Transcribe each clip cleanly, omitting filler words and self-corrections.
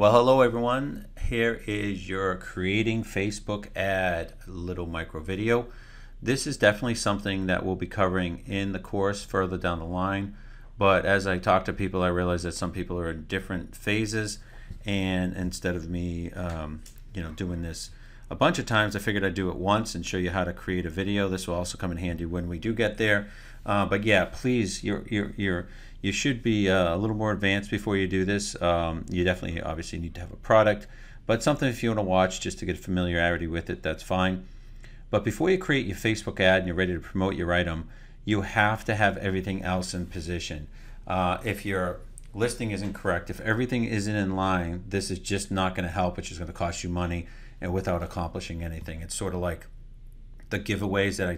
Well, hello everyone. Here is your creating Facebook ad little micro video. This is definitely something that we'll be covering in the course further down the line. But as I talk to people, I realize that some people are in different phases, and instead of me, doing this a bunch of times, I figured I'd do it once and show you how to create a video. This will also come in handy when we do get there. But yeah, please, you should be a little more advanced before you do this. You definitely obviously need to have a product, but something if you want to watch just to get familiarity with it, that's fine. But before you create your Facebook ad and you're ready to promote your item, you have to have everything else in position. If your listing isn't correct, if everything isn't in line, this is just not going to help. It's just going to cost you money and without accomplishing anything. It's sort of like the giveaways that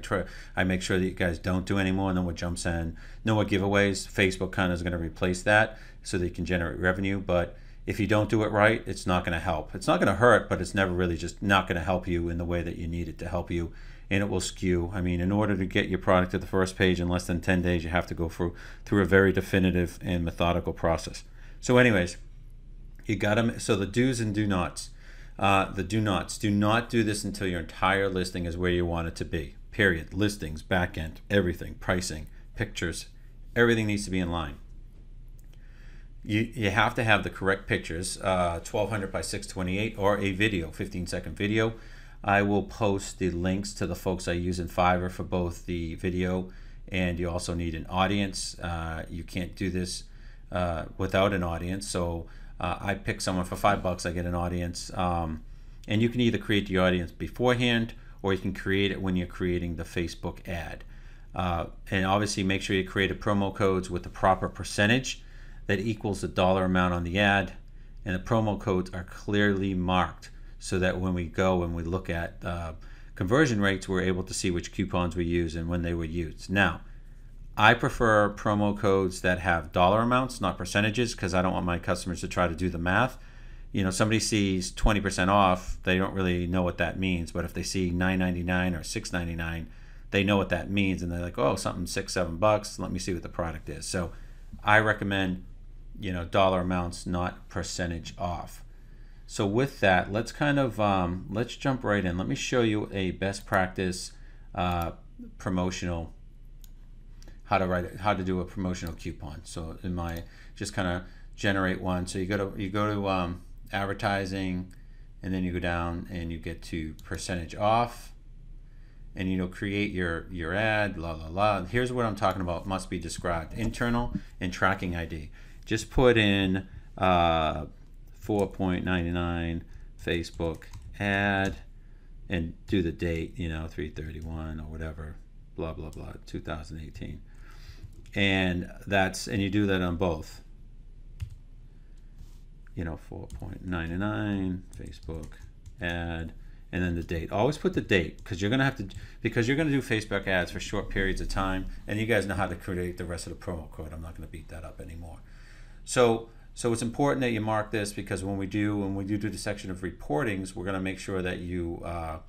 I make sure that you guys don't do anymore. And then what jumps in, no more giveaways. Facebook kind of is going to replace that so that you can generate revenue. But if you don't do it right, it's not going to help. It's not going to hurt, but it's never really just not going to help you in the way that you need it to help you. And it will skew. I mean, in order to get your product to the first page in less than 10 days, you have to go through a very definitive and methodical process. So anyways, you got them. So the do's and do nots. The do nots. Do not do this until your entire listing is where you want it to be. Period. Listings, backend, everything, pricing, pictures, everything needs to be in line. You have to have the correct pictures, 1200 by 628, or a video, 15-second video. I will post the links to the folks I use in Fiverr for both the video, and you also need an audience. You can't do this without an audience, so I pick someone for $5. I get an audience, and you can either create the audience beforehand or you can create it when you're creating the Facebook ad. And obviously make sure you create a promo codes with the proper percentage that equals the dollar amount on the ad, and the promo codes are clearly marked so that when we go and we look at conversion rates, we're able to see which coupons we use and when they were used. Now, I prefer promo codes that have dollar amounts, not percentages, because I don't want my customers to try to do the math. You know, somebody sees 20% off, they don't really know what that means. But if they see $9.99 or $6.99, they know what that means, and they're like, oh, something $6-7. Let me see what the product is. So I recommend, dollar amounts, not percentage off. So with that, let's kind of let's jump right in. Let me show you a best practice promotional. How to do a promotional coupon. So just kind of generate one. So you go to advertising, and then you go down and you get to percentage off, and create your ad. Here's what I'm talking about. Must be described. Internal and tracking ID. Just put in 4.99 Facebook ad and do the date. 3/31 or whatever. Blah blah blah. 2018. And you do that on both. 4.99 Facebook ad, and then the date. Always put the date, because you're gonna do Facebook ads for short periods of time, and you guys know how to create the rest of the promo code. I'm not going to beat that up anymore. So it's important that you mark this, because when we do the section of reportings, we're going to make sure that you are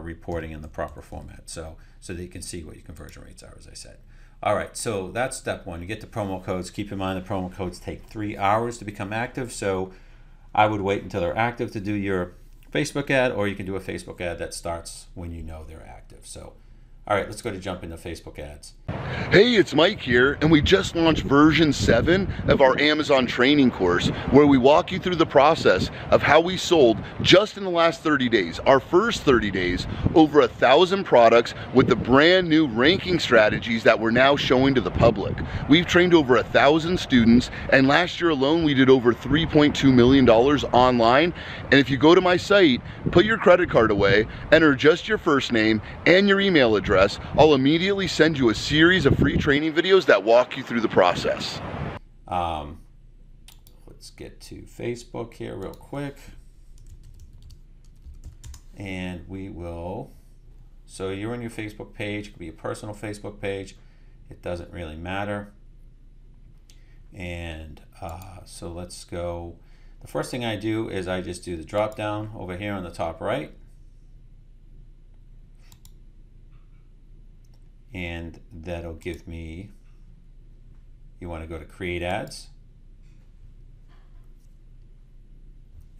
reporting in the proper format, so that you can see what your conversion rates are, as I said. All right, so that's step one. You get the promo codes. Keep in mind the promo codes take 3 hours to become active, so I would wait until they're active to do your Facebook ad, or you can do a Facebook ad that starts when you know they're active. So, all right, let's jump into Facebook ads. Hey, it's Mike here, and we just launched version 7 of our Amazon training course, where we walk you through the process of how we sold just in the last 30 days, our first 30 days, over 1,000 products with the brand new ranking strategies that we're now showing to the public. We've trained over 1,000 students, and last year alone we did over $3.2 million online. And if you go to my site, put your credit card away, enter just your first name and your email address, I'll immediately send you a series of free training videos that walk you through the process. Let's get to Facebook here real quick. And we will, so you're on your Facebook page. It could be a personal Facebook page. It doesn't really matter. And so let's go. The first thing I do is I just do the drop down over here on the top right. And that'll give me, you want to go to create ads.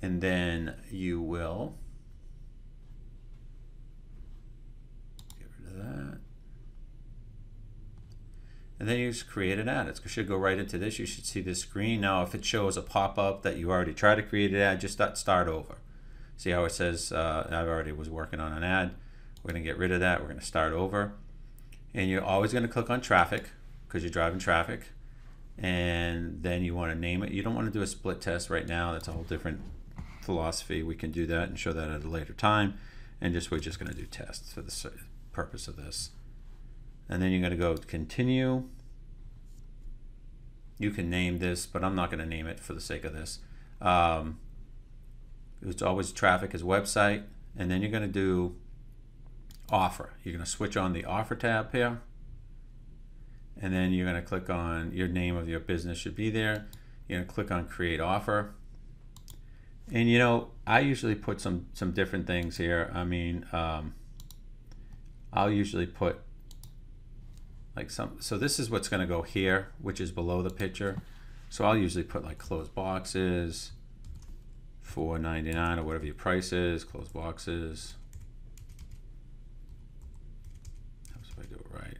and then you will get rid of that. And then you just create an ad. It should go right into this. You should see this screen. Now, if it shows a pop-up that you already tried to create an ad, just start over. See how it says, I already was working on an ad. We're going to get rid of that. We're going to start over. And you're always going to click on traffic because you're driving traffic. And then you want to name it. You don't want to do a split test right now. That's a whole different philosophy. We can do that and show that at a later time. And we're just going to do tests for the purpose of this. And then you're going to go continue. You can name this, but I'm not going to name it for the sake of this. It's always traffic as website. And then you're going to do offer. You're going to switch on the offer tab here. And then you're going to click on your name of your business should be there. You're going to click on create offer. And you know, I usually put some different things here. I mean, I'll usually put like so this is what's going to go here, which is below the picture. So I'll usually put like closed boxes, $4.99 or whatever your price is, closed boxes. If I do it right.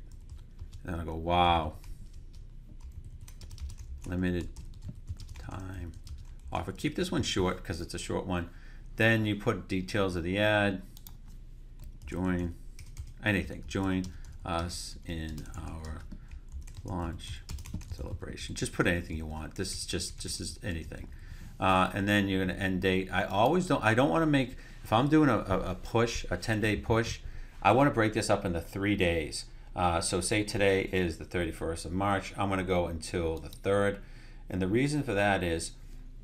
And then I go, wow, limited time offer. Keep this one short because it's a short one. Then you put details of the ad. Join anything. Join us in our launch celebration. Just put anything you want. This is just is anything. And then you're going to end date. I don't want to make, if I'm doing a push, a 10-day push, I want to break this up into 3 days. So say today is the 31st of March. I'm going to go until the 3rd. And the reason for that is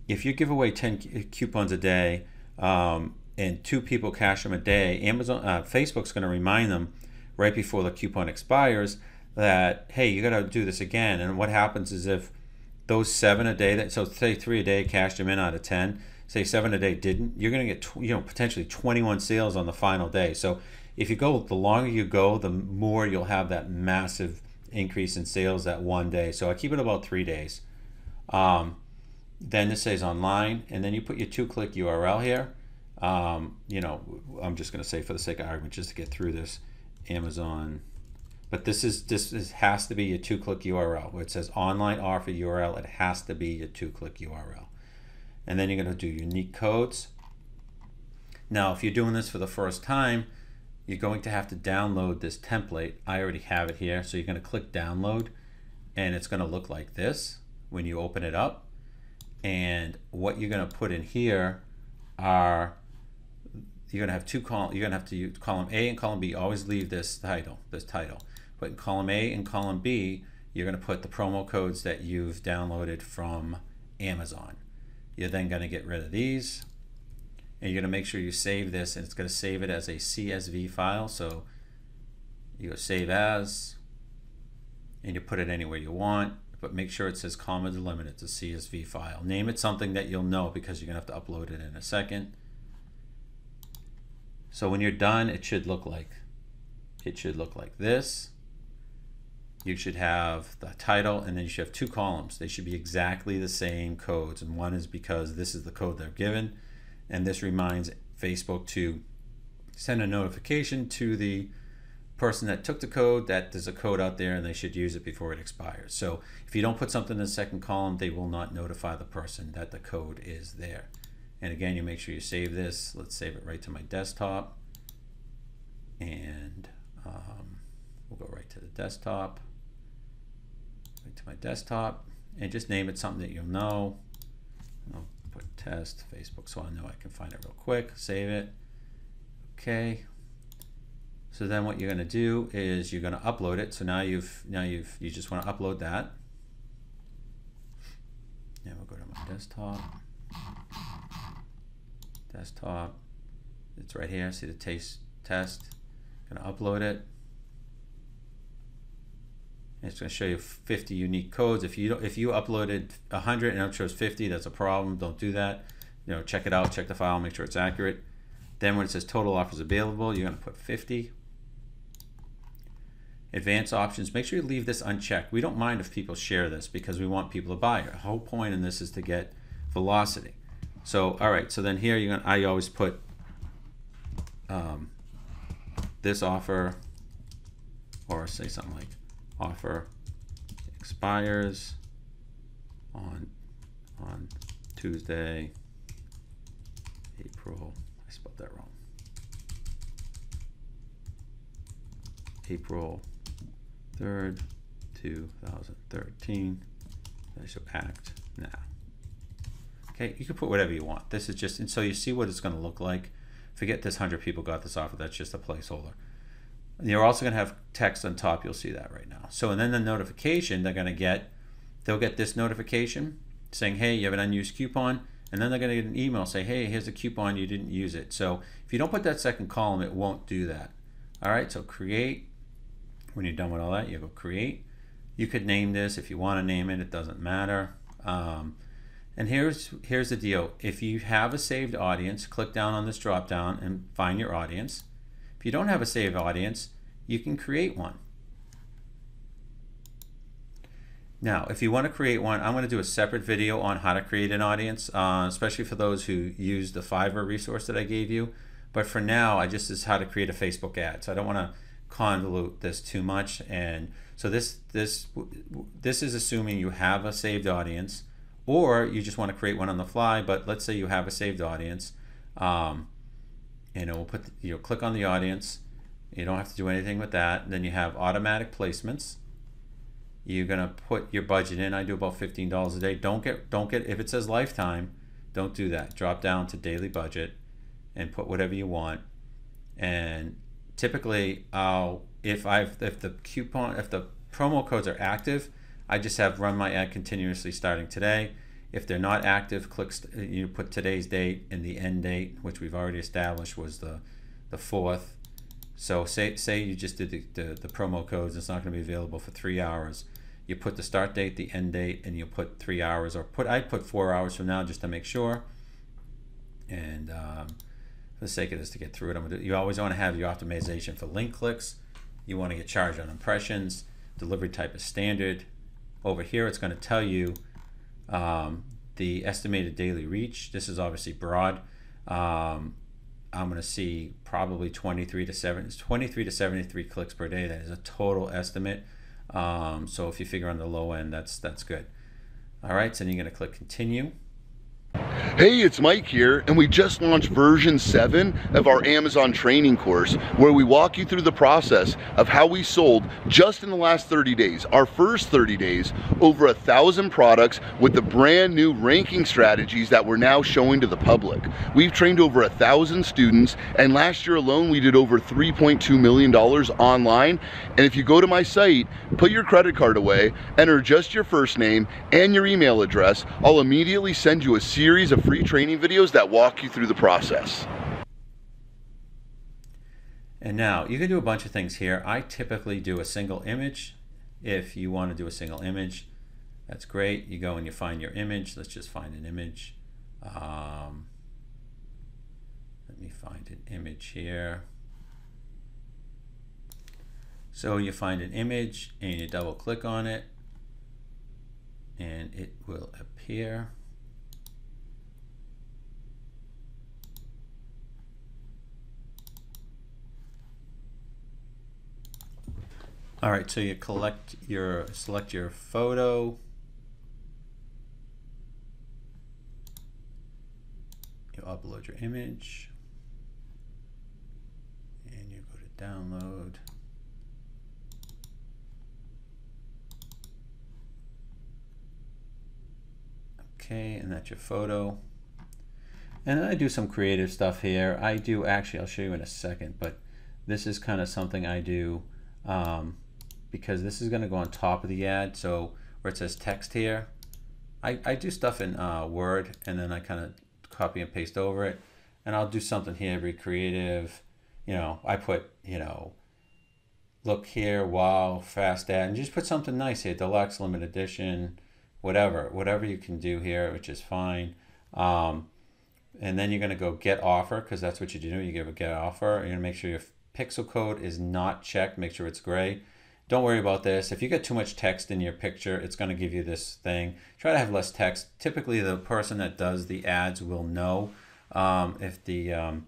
if you give away 10 coupons a day and 2 people cash them a day, Facebook's going to remind them right before the coupon expires that, hey, you got to do this again. And what happens is if those 7 a day, so say 3 a day cashed them in out of 10, say 7 a day didn't, you're going to get potentially 21 sales on the final day. So if you go, the longer you go, the more you'll have that massive increase in sales that one day. So I keep it about 3 days. Then this says online, and then you put your 2-click URL here. You know, I'm just going to say for the sake of argument, just to get through this, Amazon. But this has to be your 2-click URL where it says online offer URL. It has to be your 2-click URL. And then you're going to do unique codes. Now, if you're doing this for the first time, you're going to have to download this template. I already have it here. So you're going to click download, and it's going to look like this when you open it up. And what you're going to put in here are, you're going to have 2 columns. You're going to have to use column A and column B. Always leave this title. But in column A and column B, you're going to put the promo codes that you've downloaded from Amazon. You're then going to get rid of these. And you're going to make sure you save this, and it's going to save it as a CSV file. So you go save as, and you put it anywhere you want, but make sure it says comma delimited. It's a CSV file. Name it something that you'll know because you're going to have to upload it in a second. So when you're done, it should look like this. You should have the title, and then you should have 2 columns. They should be exactly the same codes, and one is because this is the code they're given, and this reminds Facebook to send a notification to the person that took the code that there's a code out there and they should use it before it expires. So if you don't put something in the second column, they will not notify the person that the code is there. And again, you make sure you save this. Let's save it right to my desktop, and we'll go right to the desktop, right to my desktop, and just name it something that you'll know. I'll put test Facebook so I know I can find it real quick. Save it. Okay. So then what you're going to do is you're going to upload it. So now you just want to upload that. And we'll go to my desktop. It's right here. See the test. Going to upload it. And it's going to show you 50 unique codes. If you uploaded 100 and it shows 50, that's a problem. Don't do that. You know, check it out. Check the file. Make sure it's accurate. Then when it says total offers available, you're going to put 50. Advanced options, make sure you leave this unchecked. We don't mind if people share this because we want people to buy it. The whole point in this is to get velocity. So, all right, so then here I always put this offer, or say something like offer expires on Tuesday, April, I spelled that wrong, April 3rd, 2013. I should act now. Okay, you can put whatever you want. This is just, and so you see what it's going to look like. Forget this 100 people got this offer. That's just a placeholder. And you're also going to have text on top. You'll see that right now. So, and then the notification they'll get this notification saying, hey, you have an unused coupon. And then they're going to get an email say, hey, here's a coupon, you didn't use it. So if you don't put that second column, it won't do that. All right, so create. When you're done with all that, you go create. You could name this if you want to name it. It doesn't matter. And here's the deal. If you have a saved audience, click down on this drop down and find your audience. If you don't have a saved audience, you can create one. Now, if you want to create one, I'm going to do a separate video on how to create an audience, especially for those who use the Fiverr resource that I gave you. But for now, this is how to create a Facebook ad. So I don't want to convolute this too much. And so this is assuming you have a saved audience, or you just want to create one on the fly. But let's say you have a saved audience, and we'll put click on the audience. You don't have to do anything with that. Then you have automatic placements. You're gonna put your budget in. I do about $15 a day. Don't get if it says lifetime, don't do that. Drop down to daily budget and put whatever you want. And typically, if the promo codes are active, I just have run my ad continuously starting today. If they're not active, you put today's date and the end date, which we've already established was the 4th. So say you just did the promo codes, it's not going to be available for 3 hours. You put the start date, the end date, and you put 3 hours, or I put 4 hours from now just to make sure. And for the sake of this, to get through it, you always want to have your optimization for link clicks. You want to get charged on impressions. Delivery type is standard. Over here, it's going to tell you the estimated daily reach. This is obviously broad. I'm going to see probably 23 to 73 clicks per day. That is a total estimate. So if you figure on the low end, that's good. All right, so then you're going to click continue. Hey, it's Mike here, and we just launched version 7 of our Amazon training course, where we walk you through the process of how we sold just in the last 30 days, our first 30 days, over 1,000 products with the brand new ranking strategies that we're now showing to the public. We've trained over 1,000 students, and last year alone we did over $3.2 million online. And if you go to my site, put your credit card away, enter just your first name and your email address, I'll immediately send you a series of free training videos that walk you through the process. And now you can do a bunch of things here. I typically do a single image. If you want to do a single image, that's great. You go and you find your image. Let's just find an image. Let me find an image here. So you find an image and you double click on it and it will appear. All right, so you select your photo, you upload your image, and you go to download. Okay, and that's your photo. And then I do some creative stuff here. I'll show you in a second, but this is kind of something I do because this is going to go on top of the ad. So where it says text here, I do stuff in Word, and then I kind of copy and paste over it. And I'll do something here, be creative. I put, look here, wow, fast ad, and just put something nice here, deluxe, limited edition, whatever you can do here, which is fine. And then you're going to go get offer, because that's what you do. You give a get offer. You're going to make sure your pixel code is not checked. Make sure it's gray. don't worry about this. If you get too much text in your picture, it's going to give you this thing. Try to have less text. Typically, the person that does the ads will know if the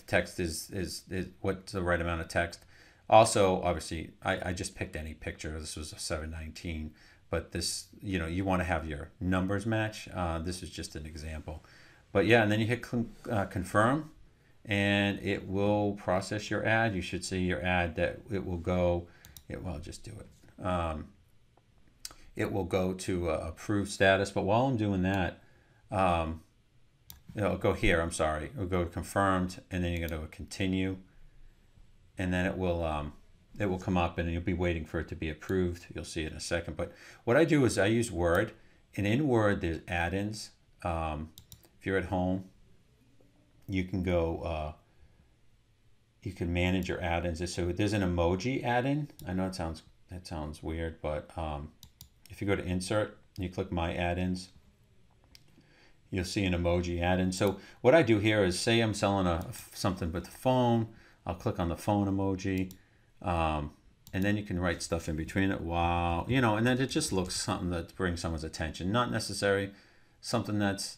text is what's the right amount of text. Also, obviously, I just picked any picture. This was a 719, but this, you want to have your numbers match. This is just an example. But yeah, and then you hit confirm, and it will process your ad. You should see your ad that it will go. Well, just do it. It will go to approved status. But while I'm doing that, it'll go here. I'm sorry. It'll go to confirmed, and then you're going to continue, and then it will come up, and you'll be waiting for it to be approved. You'll see it in a second. But what I do is I use Word, and in Word there's add-ins. If you're at home, you can go. You can manage your add-ins. So there's an emoji add-in. I know that sounds weird, but if you go to Insert and you click My Add-ins, you'll see an emoji add-in. So what I do here is, say I'm selling something with the phone, I'll click on the phone emoji, and then you can write stuff in between it. Wow, and then it just looks something that brings someone's attention. Not necessary something it's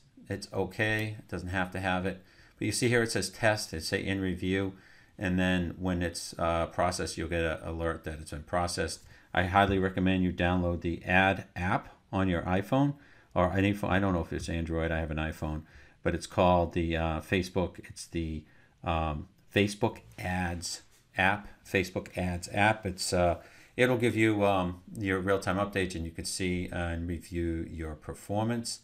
okay. It doesn't have to have it. But you see here it says test. It say in review. And then when it's processed, you'll get an alert that it's been processed. I highly recommend you download the Ad app on your iPhone or any phone. I don't know if it's Android. I have an iPhone, but it's called the Facebook. It's the Facebook Ads app. Facebook Ads app. It'll give you your real-time updates, and you can see and review your performance.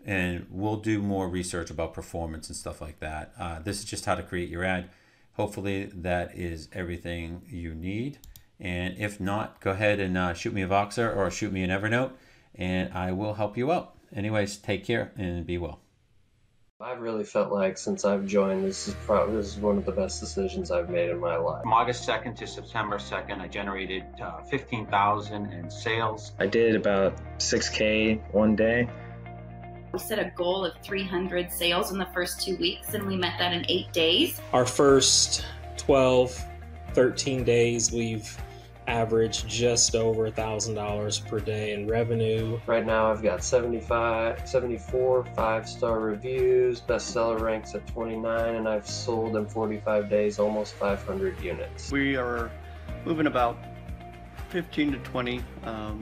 And we'll do more research about performance and stuff like that. This is just how to create your ad. Hopefully that is everything you need. And if not, go ahead and shoot me a Voxer or shoot me an Evernote, and I will help you out. Anyways, take care and be well. I've really felt like since I've joined, this is one of the best decisions I've made in my life. From August 2nd to September 2nd, I generated $15,000 in sales. I did about 6K one day. We set a goal of 300 sales in the first 2 weeks, and we met that in 8 days. Our first 12, 13 days, we've averaged just over $1,000 per day in revenue. Right now I've got 74 5-star reviews, bestseller ranks at 29, and I've sold in 45 days almost 500 units. We are moving about 15 to 20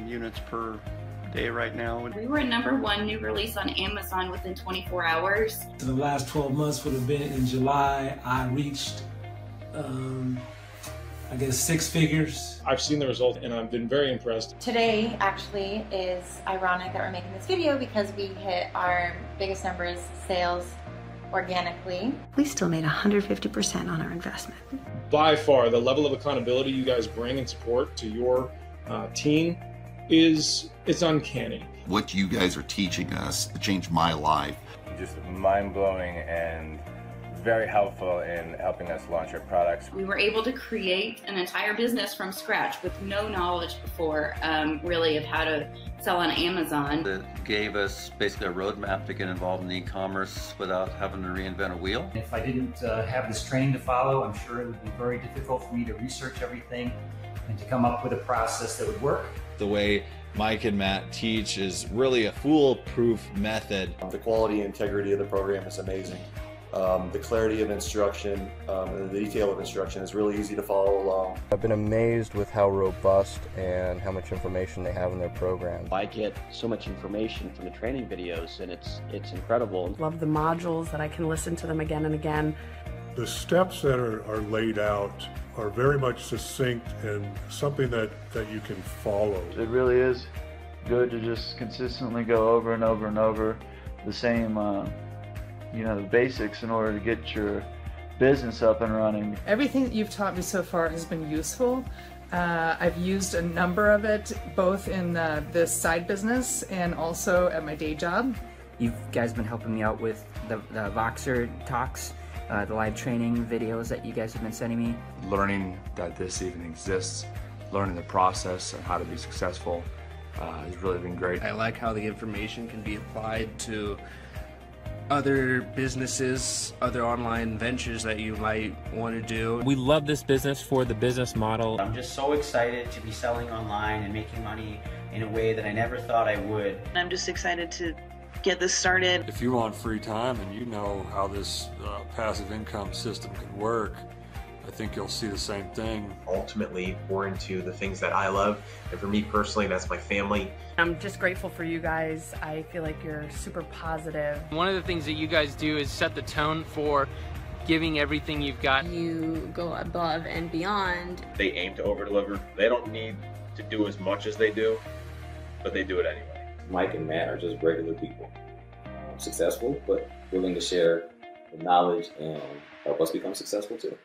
units per day right now. We were #1 new release on Amazon within 24 hours. So the last 12 months would have been in July. I reached, I guess, 6 figures. I've seen the result and I've been very impressed. Today actually is ironic that we're making this video because we hit our biggest numbers sales organically. We still made 150% on our investment. By far, the level of accountability you guys bring and support to your team it's uncanny. What you guys are teaching us changed my life. Just mind-blowing and very helpful in helping us launch our products. We were able to create an entire business from scratch with no knowledge before, really, of how to sell on Amazon. It gave us basically a roadmap to get involved in e-commerce without having to reinvent a wheel. If I didn't have this training to follow, I'm sure it would be very difficult for me to research everything and to come up with a process that would work. The way Mike and Matt teach is really a foolproof method. The quality and integrity of the program is amazing. The clarity of instruction and the detail of instruction is really easy to follow along. I've been amazed with how robust and how much information they have in their program. I get so much information from the training videos, and it's incredible. Love the modules that I can listen to them again and again. The steps that are laid out are very much succinct and something that you can follow. It really is good to just consistently go over and over and over the same the basics in order to get your business up and running. Everything that you've taught me so far has been useful. I've used a number of it both in this side business and also at my day job. You guys been helping me out with the Voxer talks, the live training videos that you guys have been sending me. Learning that this even exists, learning the process and how to be successful has really been great. I like how the information can be applied to other businesses, other online ventures that you might want to do. We love this business for the business model. I'm just so excited to be selling online and making money in a way that I never thought I would. I'm just excited to get this started. If you want free time and you know how this passive income system can work, I think you'll see the same thing. Ultimately, we're into the things that I love, and for me personally, that's my family. I'm just grateful for you guys. I feel like you're super positive. One of the things that you guys do is set the tone for giving everything you've got. You go above and beyond. They aim to over-deliver. They don't need to do as much as they do, but they do it anyway. Mike and Matt are just regular people. Successful, but willing to share the knowledge and help us become successful too.